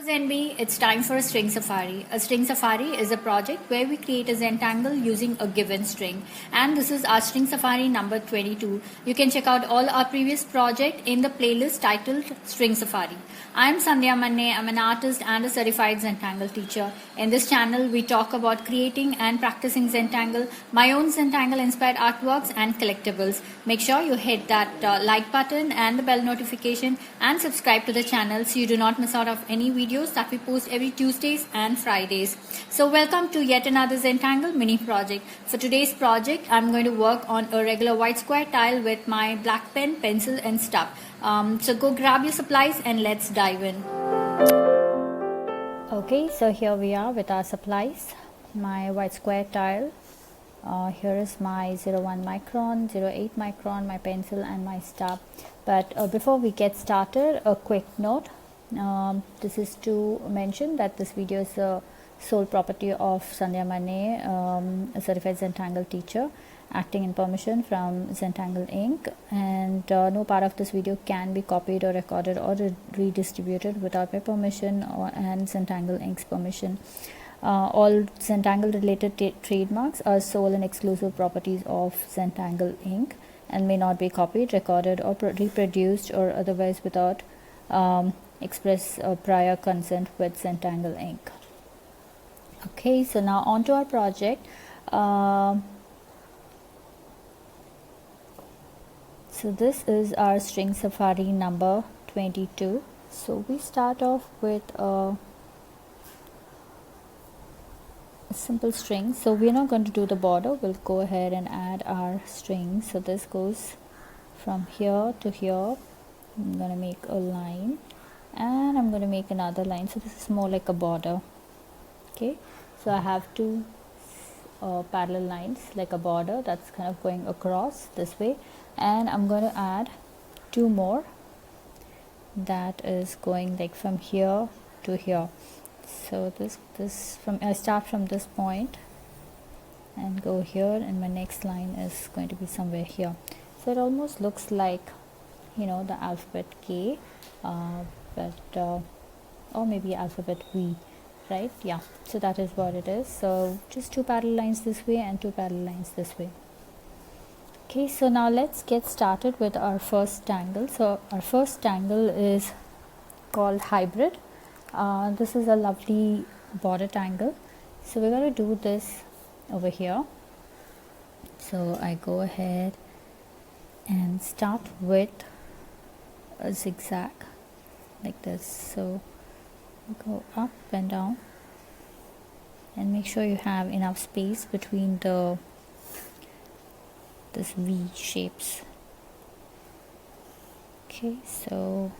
Zenby, it's time for a string safari. A string safari is a project where we create a Zentangle using a given string. And this is our string safari number 22. You can check out all our previous project in the playlist titled String Safari. I'm Sandhya. I'm an artist and a certified Zentangle teacher. In this channel, we talk about creating and practicing Zentangle, my own Zentangle Inspired artworks and collectibles. Make sure you hit that like button and the bell notification and subscribe to the channel so you do not miss out of any videos that we post every Tuesdays and Fridays. So welcome to yet another Zentangle Mini Project. For today's project, I'm going to work on a regular white square tile with my black pen, pencil and stub. So go grab your supplies and let's dive in. Okay, so here we are with our supplies. My white square tile. Here is my 01 micron, 08 micron, my pencil and my stub. But before we get started, a quick note. This is to mention that this video is a sole property of Sandhya, a certified Zentangle teacher, acting in permission from Zentangle Inc. And no part of this video can be copied or recorded or redistributed without my permission and Zentangle Inc.'s permission. All Zentangle related trademarks are sole and exclusive properties of Zentangle Inc. and may not be copied, recorded or reproduced or otherwise without express prior consent with Zentangle Inc. Okay, so now on to our project. So this is our string safari number 22. So we start off with a simple string. So we're not going to do the border. We'll go ahead and add our string. So this goes from here to here. I'm going to make a line and I'm going to make another line. So this is more like a border. Okay, so I have two parallel lines like a border that's kind of going across this way, and I'm going to add two more that is going like from here to here. So I start from this point and go here, and my next line is going to be somewhere here. So it almost looks like, you know, the alphabet K, or maybe alphabet V, right? Yeah, so that is what it is. So just two parallel lines this way and two parallel lines this way. Okay, so now let's get started with our first tangle. So our first tangle is called hybrid. This is a lovely border tangle. So we're going to do this over here. So I go ahead and start with a zigzag like this. So go up and down and make sure you have enough space between this V shapes. Okay, so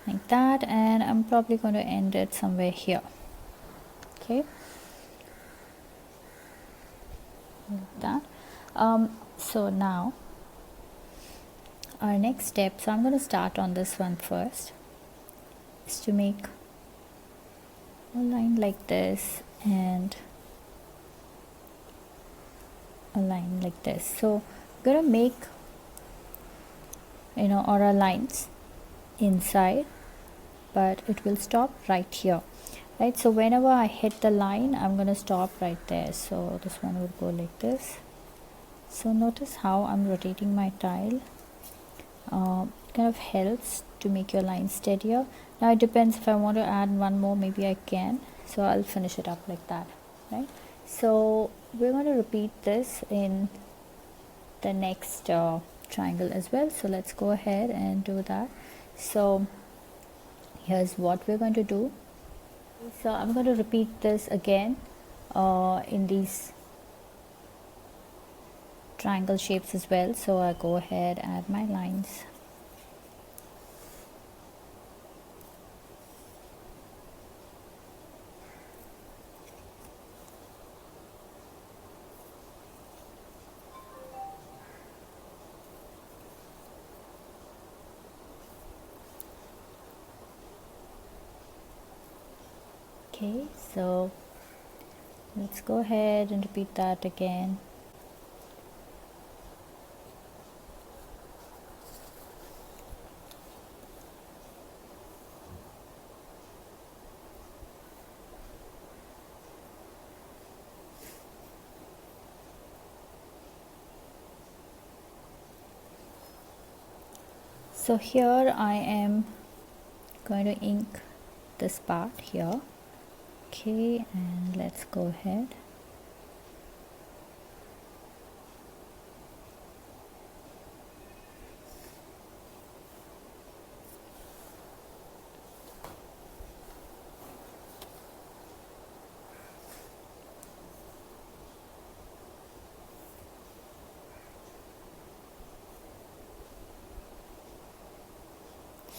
like that, and I'm probably going to end it somewhere here. Okay, like that. So now our next step, so I'm going to start on this one first, is to make a line like this and a line like this. So I'm going to make, you know, our lines inside, but it will stop right here, right? So whenever I hit the line, I'm going to stop right there. So this one will go like this. So notice how I'm rotating my tile. Kind of helps to make your line steadier. Now it depends, if I want to add one more, maybe I can. So I'll finish it up like that, right? So we're going to repeat this in the next triangle as well. So let's go ahead and do that. So here's what we're going to do. So I'm going to repeat this again in these triangle shapes as well. So I go ahead, add my lines. Okay, so let's go ahead and repeat that again. So here I am going to ink this part here. Okay, and let's go ahead.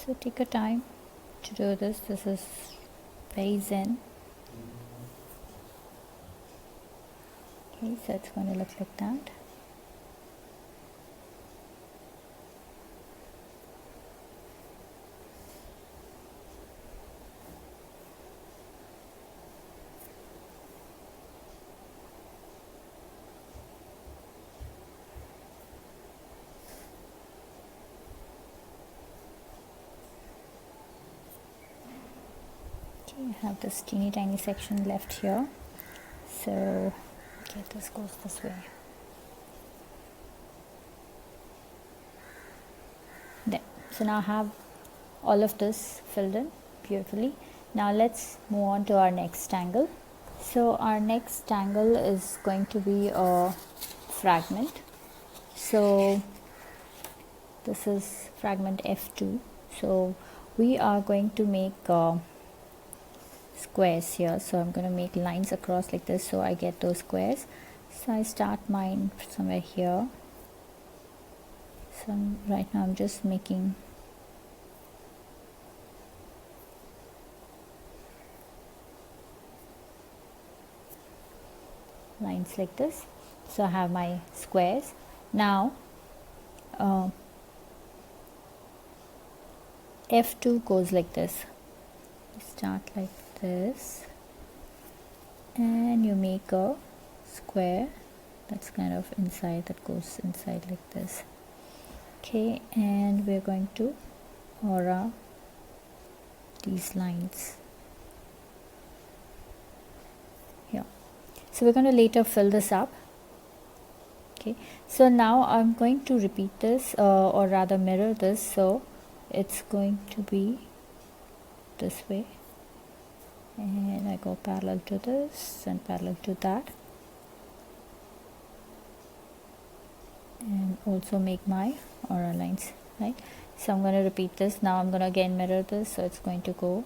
So take your time to do this. This is very zen. Okay, so it's going to look like that. I have this teeny tiny section left here, so okay, this goes this way. There. So now I have all of this filled in beautifully. Now let's move on to our next tangle. So our next tangle is going to be a fragment. So this is fragment F2. So we are going to make squares here, so I'm going to make lines across like this so I get those squares. So I start mine somewhere here. So right now I'm just making lines like this. So I have my squares. Now F2 goes like this. Start like this, and you make a square that's kind of inside, that goes inside like this. Okay, and we're going to aura these lines here. So we're going to later fill this up. Okay, so now I'm going to repeat this or rather mirror this, so it's going to be this way, and I go parallel to this and parallel to that, and also make my aura lines, right? So I'm going to repeat this. Now I'm going to again mirror this, so it's going to go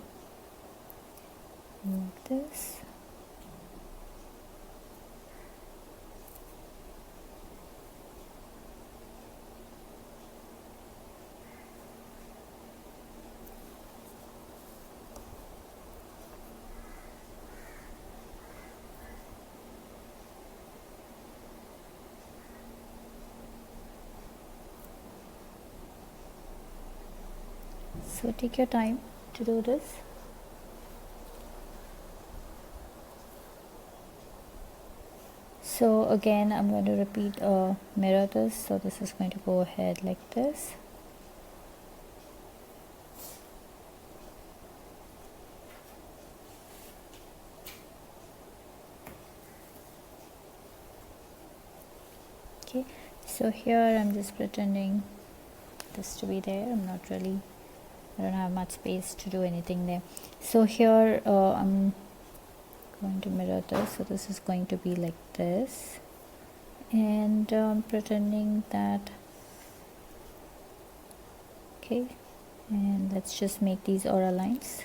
like this. So take your time to do this. So again I'm going to repeat mirror this, so this is going to go ahead like this. Okay, so here I'm just pretending this to be there. I don't have much space to do anything there. So here I'm going to mirror this, so this is going to be like this, and pretending that, okay, and let's just make these aura lines.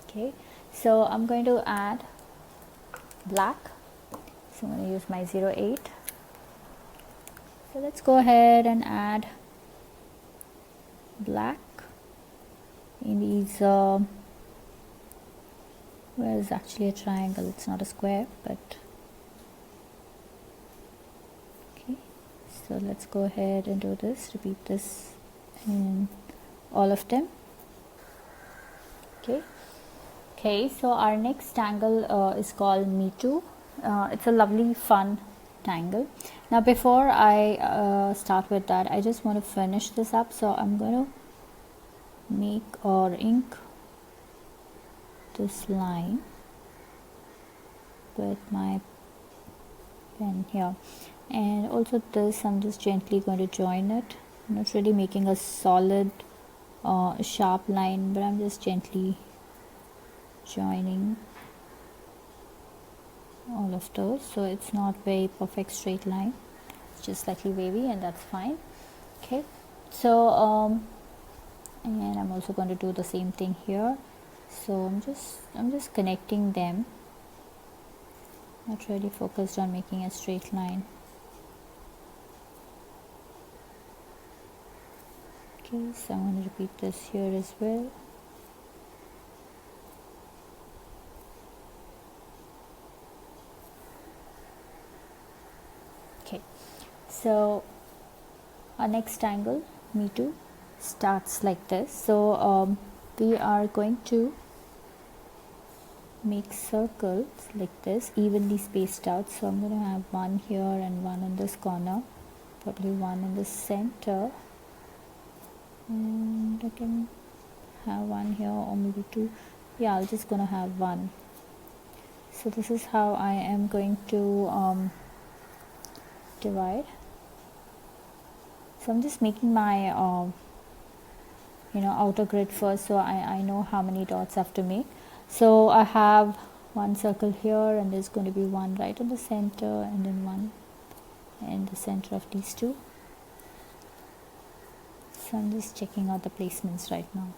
Okay, so I'm going to add black, so I'm going to use my 08. So let's go ahead and add black in these where is actually a triangle, it's not a square, but okay, so let's go ahead and do this, repeat this in all of them. Okay, so our next tangle is called Me Too. It's a lovely fun tangle. Now before I start with that, I just want to finish this up, so I'm going to make or ink this line with my pen here. And also this, I'm just gently going to join it. I'm not really making a solid sharp line, but I'm just gently joining all of those, so it's not very perfect straight line, it's just slightly wavy, and that's fine. Okay, so and I'm also going to do the same thing here. So I'm just connecting them, not really focused on making a straight line. Okay, so I'm going to repeat this here as well. Okay, so our next angle, me too, starts like this. So we are going to make circles like this, evenly spaced out. So I'm going to have one here and one in this corner, probably one in the center, and I can have one here, or maybe two. Yeah, I'm just going to have one. So this is how I am going to divide. So I'm just making my outer grid first, so I know how many dots I have to make. So I have one circle here, and there's going to be one right in the center, and then one in the center of these two. So I'm just checking out the placements right now.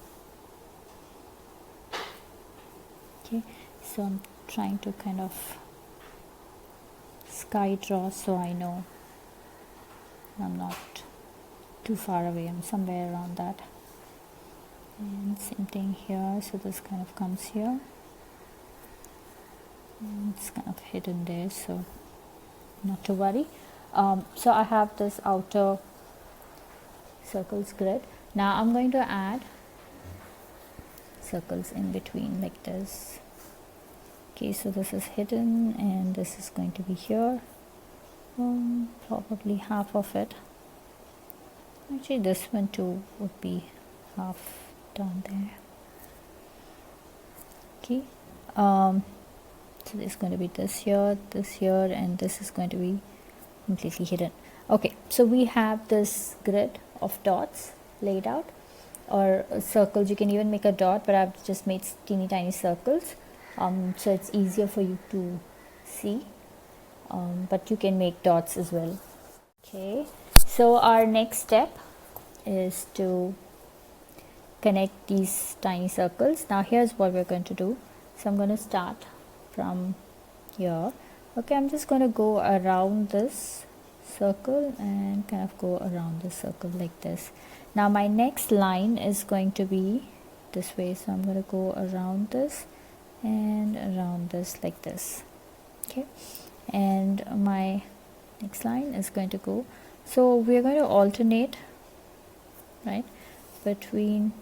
Okay, so I'm trying to kind of sky draw, so I know I'm not too far away, I'm somewhere around that. And same thing here, so this kind of comes here, and it's kind of hidden there, so not to worry. So I have this outer circles grid. Now I'm going to add circles in between like this. Okay, so this is hidden, and this is going to be here, probably half of it. Actually this one too would be half down there. Okay, so there's going to be this here, and this is going to be completely hidden. Okay, so we have this grid of dots laid out, or circles. You can even make a dot, but I've just made teeny tiny circles, so it's easier for you to see, but you can make dots as well. Okay, so our next step is to connect these tiny circles. Now here's what we're going to do. So I'm going to start from here. Okay, I'm just going to go around this circle and kind of go around the circle like this. Now my next line is going to be this way, so I'm going to go around this and around this like this. Okay, and my next line is going to go, so we're going to alternate, right, between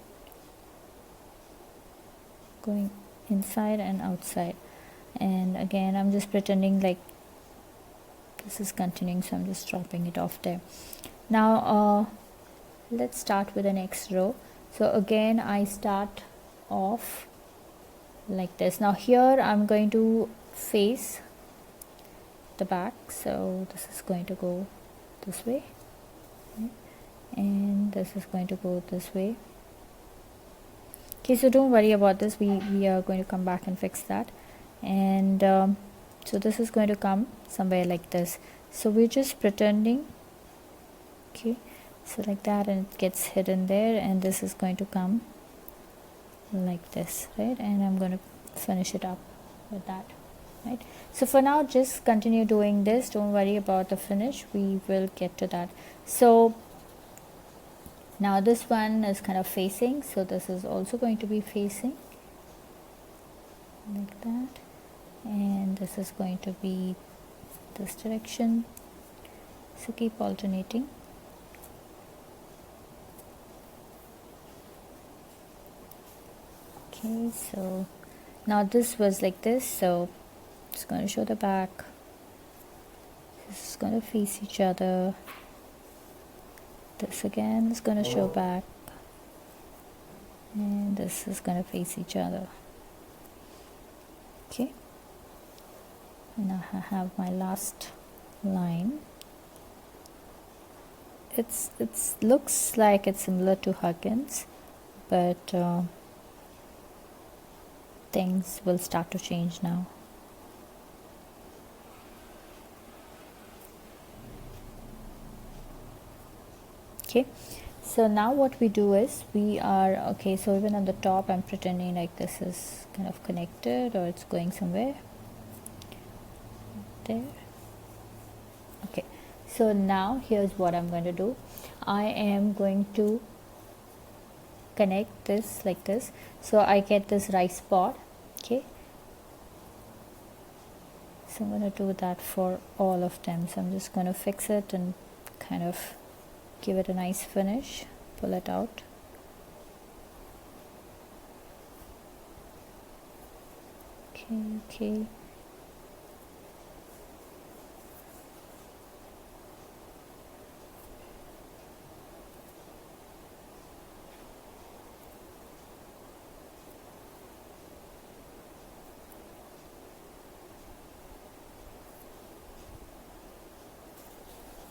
going inside and outside. And again, I'm just pretending like this is continuing, so I'm just dropping it off there. Now let's start with the next row. So again, I start off like this. Now here I'm going to face the back, so this is going to go this way, okay, and this is going to go this way. Okay, so don't worry about this, we are going to come back and fix that. And so this is going to come somewhere like this, so we're just pretending, okay, so like that, and it gets hidden there, and this is going to come like this, right, and I'm going to finish it up with that, right. So for now, just continue doing this, don't worry about the finish, we will get to that. So now this one is kind of facing, so this is also going to be facing like that, and this is going to be this direction, so keep alternating. Okay, so now this was like this, so it's going to show the back, this is going to face each other, this again is going to show back, and this is going to face each other. Okay, and I have my last line, it's looks like it's similar to Huggins, but things will start to change now. Okay, so now what we do is we are okay, so even on the top I'm pretending like this is kind of connected or it's going somewhere there. Okay, so now here's what I'm going to do. I am going to connect this like this, so I get this right spot. Okay, so I'm going to do that for all of them. So I'm just going to fix it and kind of give it a nice finish, pull it out. Okay.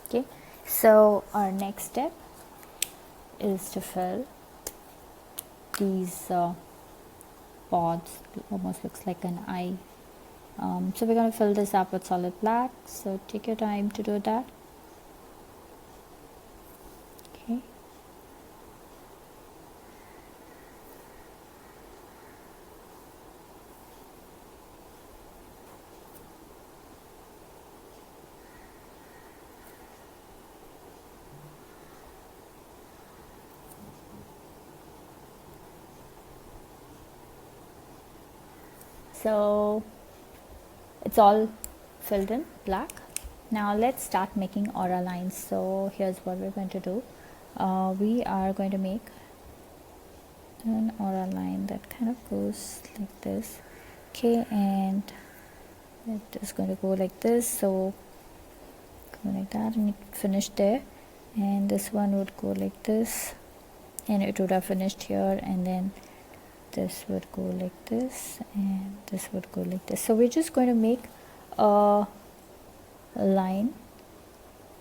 Okay, so our next step is to fill these pods. Almost looks like an eye. So we're going to fill this up with solid black, so take your time to do that. Okay, so it's all filled in black. Now let's start making aura lines. So here's what we're going to do. We are going to make an aura line that kind of goes like this. Okay, and it is going to go like this, so go like that and it finished there, and this one would go like this and it would have finished here, and then this would go like this and this would go like this. So we're just going to make a line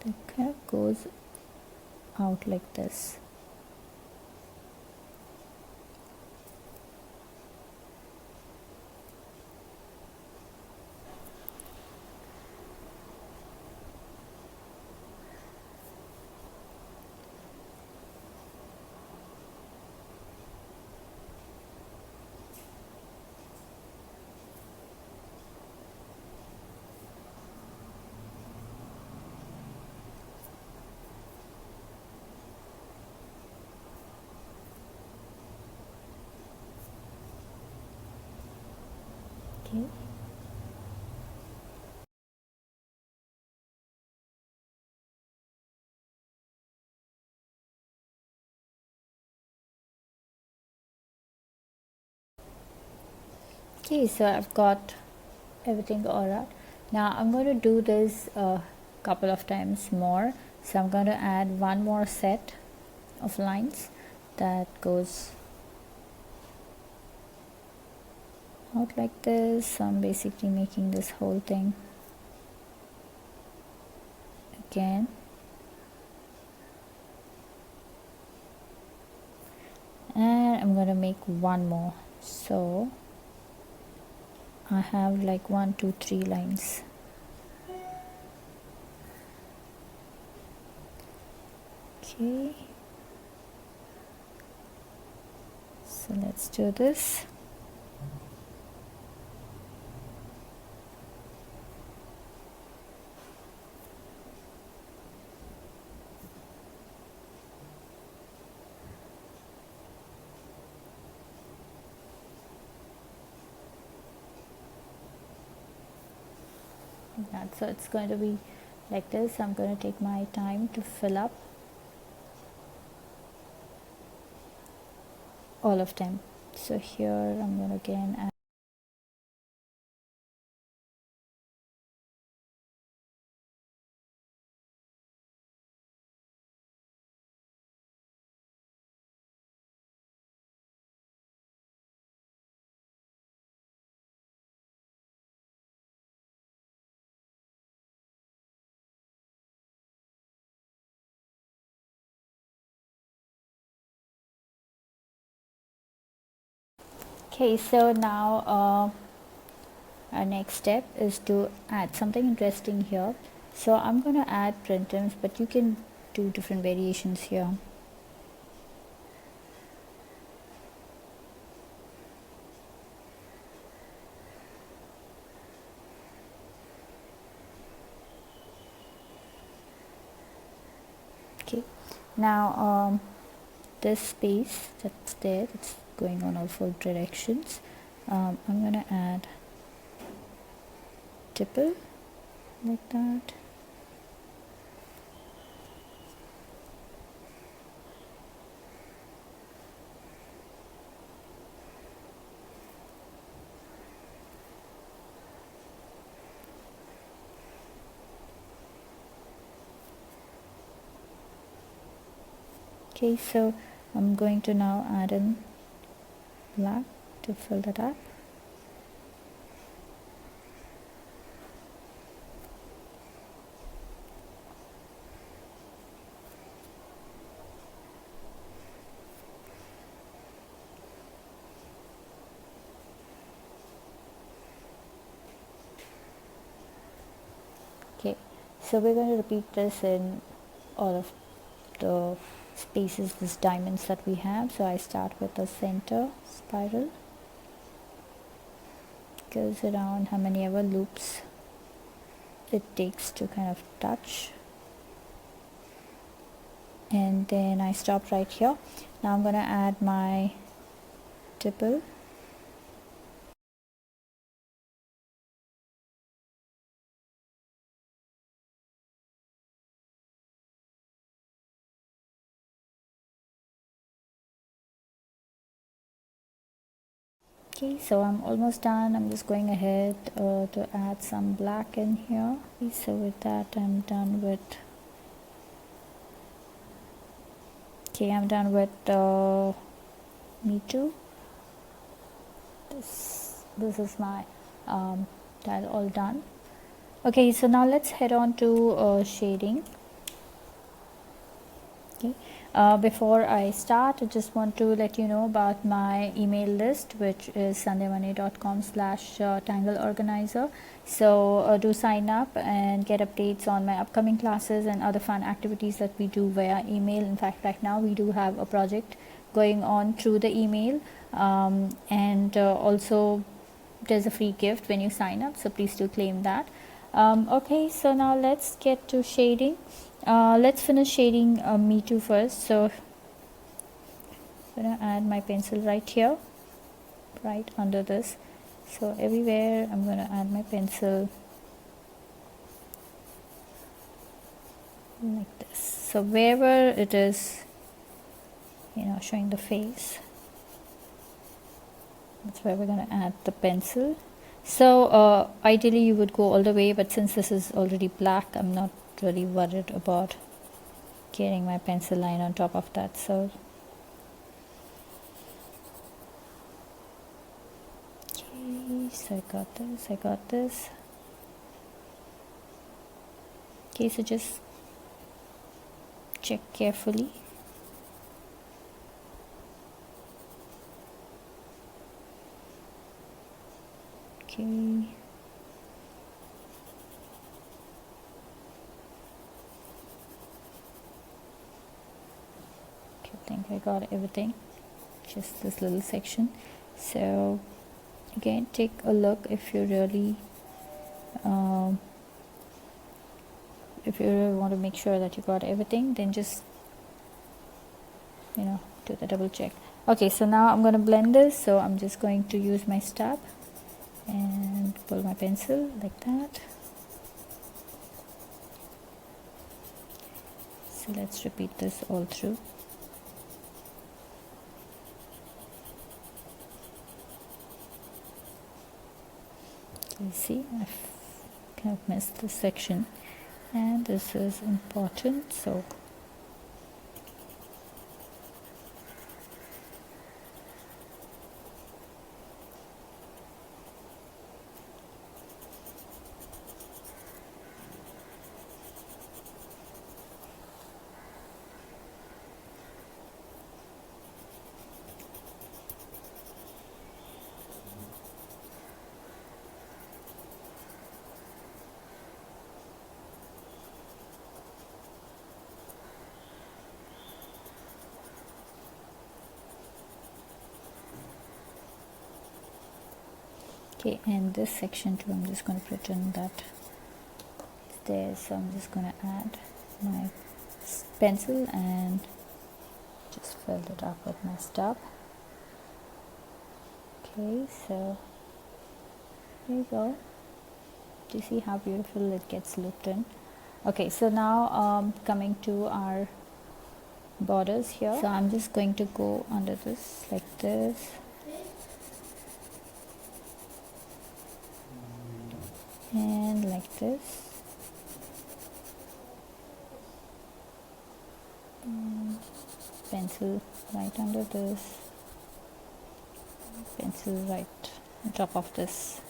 that kind of goes out like this. Okay. Okay, so I've got everything alright. Now I'm going to do this a couple of times more. So I'm going to add one more set of lines that goes out like this. So I'm basically making this whole thing again. And I'm going to make one more. So I have like 1 2 3 lines. Okay, so let's do this. So it's going to be like this. I'm going to take my time to fill up all of them. So here I'm going to again add Okay, so now our next step is to add something interesting here. So I'm going to add Printems, but you can do different variations here. Okay, now this space that's there, it's going on all four directions. I'm going to add tipple like that. Okay, so I'm going to now add in black to fill that up. Okay, so we're going to repeat this in all of the spaces, these diamonds that we have. So I start with the center spiral, goes around how many ever loops it takes to kind of touch, and then I stop right here. Now I'm going to add my tipple. Okay, so I'm almost done. I'm just going ahead to add some black in here. Okay, so with that I'm done with me too. This is my tile all done. Okay, so now let's head on to shading. Okay, before I start, I just want to let you know about my email list, which is sandhyamoney.com/tangle organizer. So do sign up and get updates on my upcoming classes and other fun activities that we do via email. In fact, right now we do have a project going on through the email, and also there's a free gift when you sign up, so please do claim that. Okay, so now let's get to shading. Let's finish shading me too first. So I'm gonna add my pencil right here, right under this. So everywhere I'm gonna add my pencil like this. So wherever it is, showing the face, that's where we're going to add the pencil. So ideally you would go all the way, but since this is already black, I'm not really worried about getting my pencil line on top of that. So okay, so I got this. Okay, so just check carefully. Okay. I think I got everything, just this little section. So again, take a look if you really want to make sure that you got everything, then just do the double check. Okay, so now I'm going to blend this, so I'm just going to use my stub and pull my pencil like that. So let's repeat this all through. You see, I've kind of missed this section, and this is important. So Okay, and this section too, I'm just going to pretend that it's there. So I'm just going to add my pencil and just fill it up with my stub. Okay, so there you go. Do you see how beautiful it gets looped in? Okay, so now coming to our borders here. So I'm just going to go under this like this. And like this. And pencil right under this. Pencil right on top of this.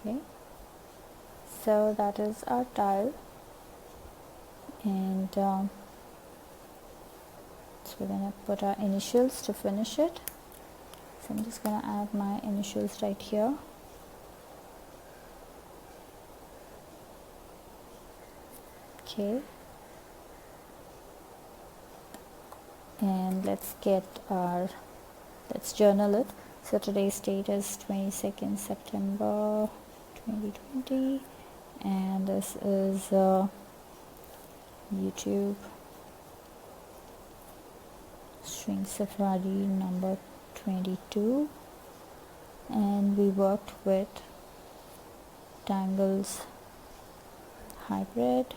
Okay, so that is our tile, and so we're going to put our initials to finish it. So I'm just going to add my initials right here. Okay, and let's journal it. So today's date is 22nd September 2020, and this is YouTube string safari number 22, and we worked with Tangle's hybrid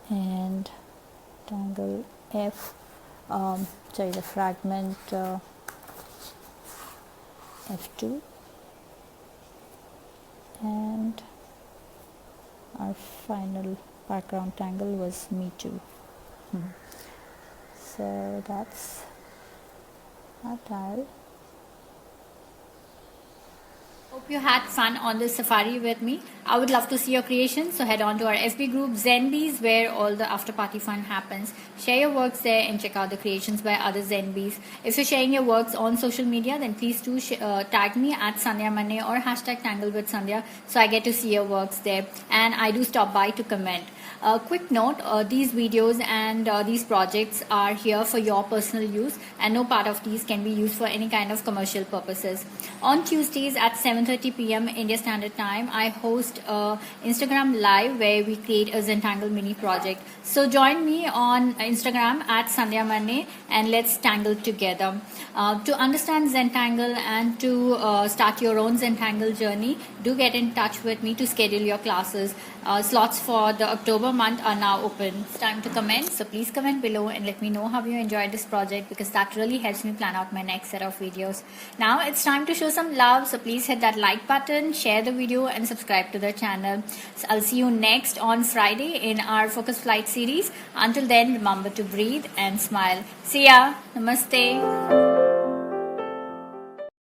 and Tangle the Fragment F2, and our final background Tangle was Me Too. So that's our tile. Hope you had fun on this safari with me. I would love to see your creations, so head on to our FB group ZenBeez, where all the after party fun happens. Share your works there and check out the creations by other ZenBeez. If you're sharing your works on social media, then please do tag me at Sandhya Manne or hashtag Tangle with Sandhya, so I get to see your works there, and I do stop by to comment. Quick note, these videos and these projects are here for your personal use, and no part of these can be used for any kind of commercial purposes. On Tuesdays at 7:30 p.m. India Standard Time, I host Instagram Live where we create a Zentangle Mini Project. So join me on Instagram at Sandhya Manne and let's tangle together. To understand Zentangle and to start your own Zentangle journey, do get in touch with me to schedule your classes. Slots for the October month are now open. It's time to comment, so please comment below and let me know how you enjoyed this project, because that really helps me plan out my next set of videos. Now it's time to show some love, so please hit that like button, share the video and subscribe to the channel. So I'll see you next on Friday in our Focus Flight series. Until then, remember to breathe and smile. See ya. Namaste.